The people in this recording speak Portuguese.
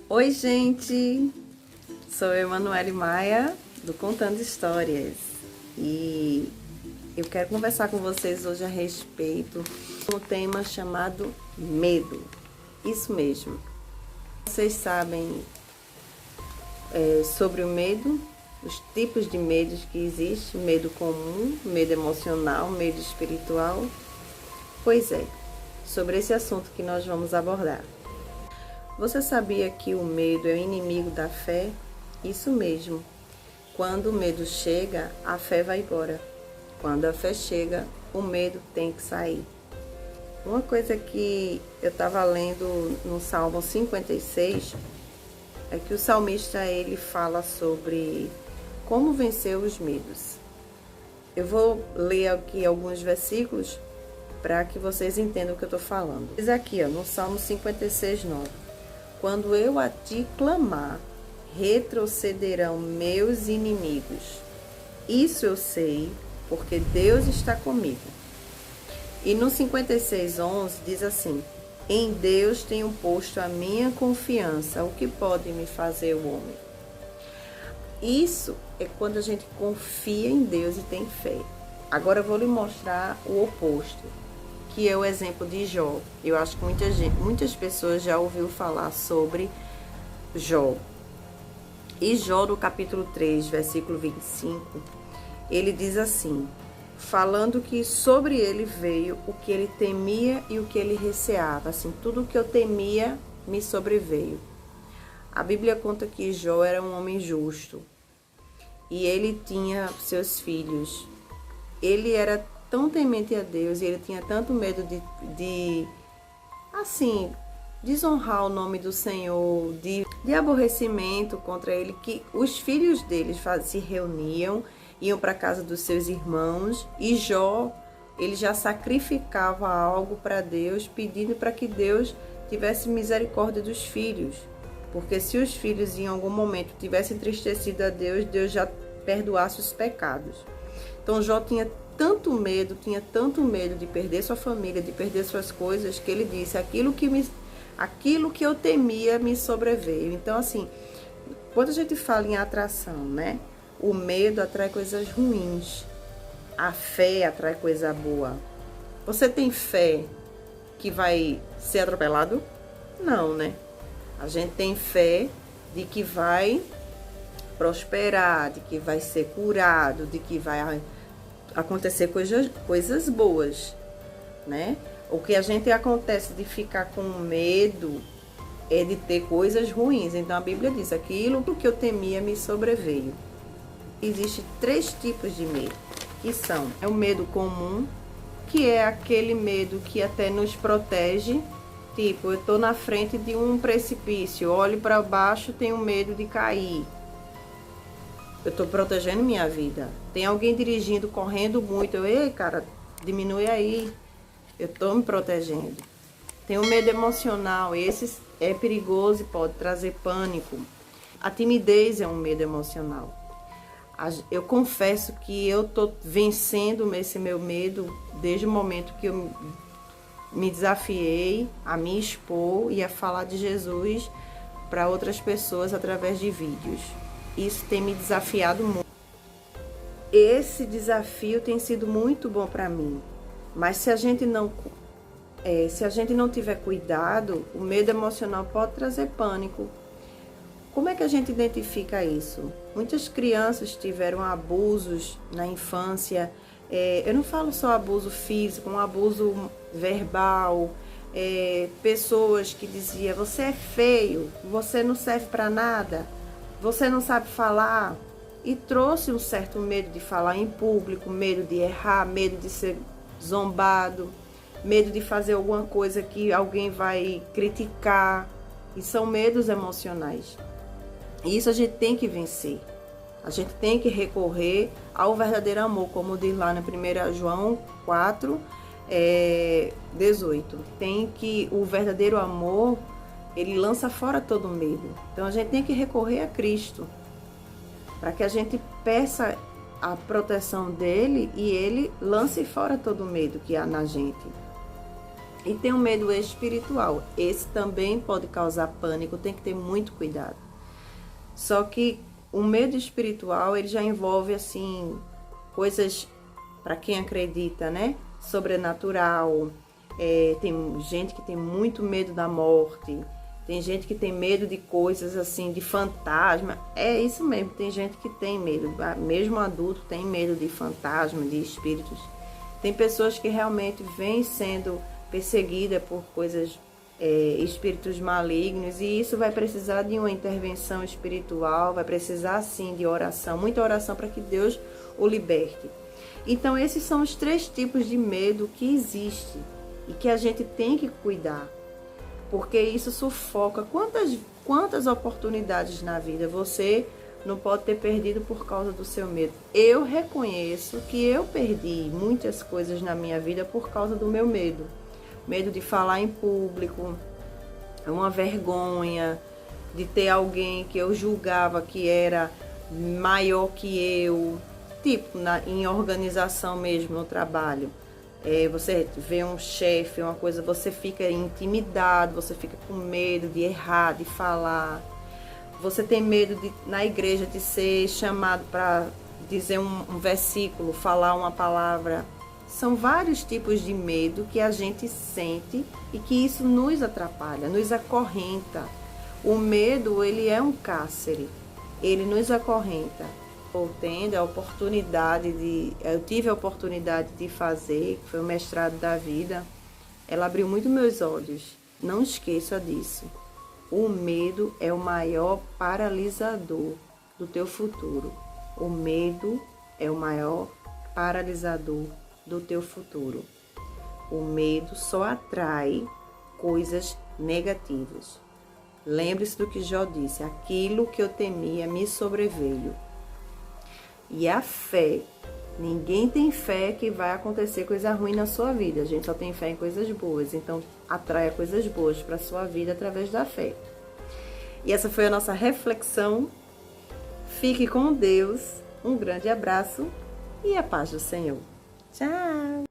Oi, gente! Sou eu, Emanuele Maia, do Contando Histórias. E eu quero conversar com vocês hoje a respeito de um tema chamado medo. Isso mesmo. Vocês sabem sobre o medo, os tipos de medos que existem, medo comum, medo emocional, medo espiritual. Pois é, sobre esse assunto que nós vamos abordar. Você sabia que o medo é o inimigo da fé? Isso mesmo. Quando o medo chega, a fé vai embora. Quando a fé chega, o medo tem que sair. Uma coisa que eu estava lendo no Salmo 56 é que o salmista ele fala sobre como vencer os medos. Eu vou ler aqui alguns versículos para que vocês entendam o que eu estou falando. Diz aqui, no Salmo 56, 9. Quando eu a ti clamar, retrocederão meus inimigos. Isso eu sei, porque Deus está comigo. E no 56:11 diz assim: em Deus tenho posto a minha confiança, o que pode me fazer o homem? Isso é quando a gente confia em Deus e tem fé. Agora eu vou lhe mostrar o oposto, que é o exemplo de Jó. Eu acho que muitas pessoas já ouviram falar sobre Jó. E Jó, no capítulo 3, versículo 25, ele diz assim, falando que sobre ele veio o que ele temia e o que ele receava. Assim, tudo o que eu temia me sobreveio. A Bíblia conta que Jó era um homem justo e ele tinha seus filhos. Ele era tão temente a Deus e ele tinha tanto medo de desonrar o nome do Senhor, de aborrecimento contra ele, que os filhos dele se reuniam, iam para a casa dos seus irmãos e Jó, ele já sacrificava algo para Deus, pedindo para que Deus tivesse misericórdia dos filhos, porque se os filhos em algum momento tivessem entristecido a Deus, Deus já perdoasse os pecados. Então Jó tinha tanto medo de perder sua família, de perder suas coisas, que ele disse, aquilo que eu temia me sobreveio. Então, assim, quando a gente fala em atração, né? O medo atrai coisas ruins, a fé atrai coisa boa. Você tem fé que vai ser atropelado? Não, né? A gente tem fé de que vai prosperar, de que vai ser curado, de que vai acontecer coisas boas, né? O que a gente acontece de ficar com medo é de ter coisas ruins. Então a Bíblia diz, aquilo que eu temia me sobreveio. Existem 3 tipos de medo, que são o medo comum, que é aquele medo que até nos protege. Tipo, eu tô na frente de um precipício, olho para baixo, tenho medo de cair. Eu tô protegendo minha vida. Tem alguém dirigindo, correndo muito. Ei, cara, diminui aí. Eu tô me protegendo. Tem o medo emocional. Esse é perigoso e pode trazer pânico. A timidez é um medo emocional. Eu confesso que eu tô vencendo esse meu medo desde o momento que eu me desafiei a me expor e a falar de Jesus para outras pessoas através de vídeos. Isso tem me desafiado muito. Esse desafio tem sido muito bom para mim. Mas se a gente não tiver cuidado, o medo emocional pode trazer pânico. Como é que a gente identifica isso? Muitas crianças tiveram abusos na infância. Eu não falo só abuso físico, um abuso verbal. Pessoas que diziam, você é feio, você não serve para nada. Você não sabe falar, e trouxe um certo medo de falar em público, medo de errar, medo de ser zombado, medo de fazer alguma coisa que alguém vai criticar. E são medos emocionais. E isso a gente tem que vencer. A gente tem que recorrer ao verdadeiro amor, como diz lá na 1 João 4, 18. O verdadeiro amor, ele lança fora todo medo. Então a gente tem que recorrer a Cristo, para que a gente peça a proteção dele e ele lance fora todo medo que há na gente. E tem o medo espiritual. Esse também pode causar pânico, tem que ter muito cuidado. Só que o medo espiritual, ele já envolve, assim, coisas, para quem acredita, né? Sobrenatural. Tem gente que tem muito medo da morte. Tem gente que tem medo de coisas, assim, de fantasma. É isso mesmo, tem gente que tem medo. Mesmo adulto tem medo de fantasma, de espíritos. Tem pessoas que realmente vêm sendo perseguida por coisas, espíritos malignos, e isso vai precisar de uma intervenção espiritual, vai precisar sim de oração, muita oração para que Deus o liberte. Então esses são os 3 tipos de medo que existe e que a gente tem que cuidar, porque isso sufoca. Quantas oportunidades na vida você não pode ter perdido por causa do seu medo? Eu reconheço que eu perdi muitas coisas na minha vida por causa do meu medo. Medo de falar em público, uma vergonha, de ter alguém que eu julgava que era maior que eu, tipo em organização mesmo, no trabalho. Você vê um chefe, uma coisa, você fica intimidado, você fica com medo de errar, de falar. Você tem medo de, na igreja, de ser chamado para dizer um versículo, falar uma palavra. São vários tipos de medo que a gente sente e que isso nos atrapalha, nos acorrenta. O medo, ele é um cárcere, ele nos acorrenta. Eu tive a oportunidade de fazer, que foi o mestrado da vida, ela abriu muito meus olhos. Não esqueça disso. O medo é o maior paralisador do teu futuro. O medo é o maior paralisador do teu futuro. O medo só atrai coisas negativas. Lembre-se do que Jó disse: aquilo que eu temia me sobreveio. E a fé, ninguém tem fé que vai acontecer coisa ruim na sua vida. A gente só tem fé em coisas boas. Então, atraia coisas boas para a sua vida através da fé. E essa foi a nossa reflexão. Fique com Deus. Um grande abraço e a paz do Senhor. Tchau!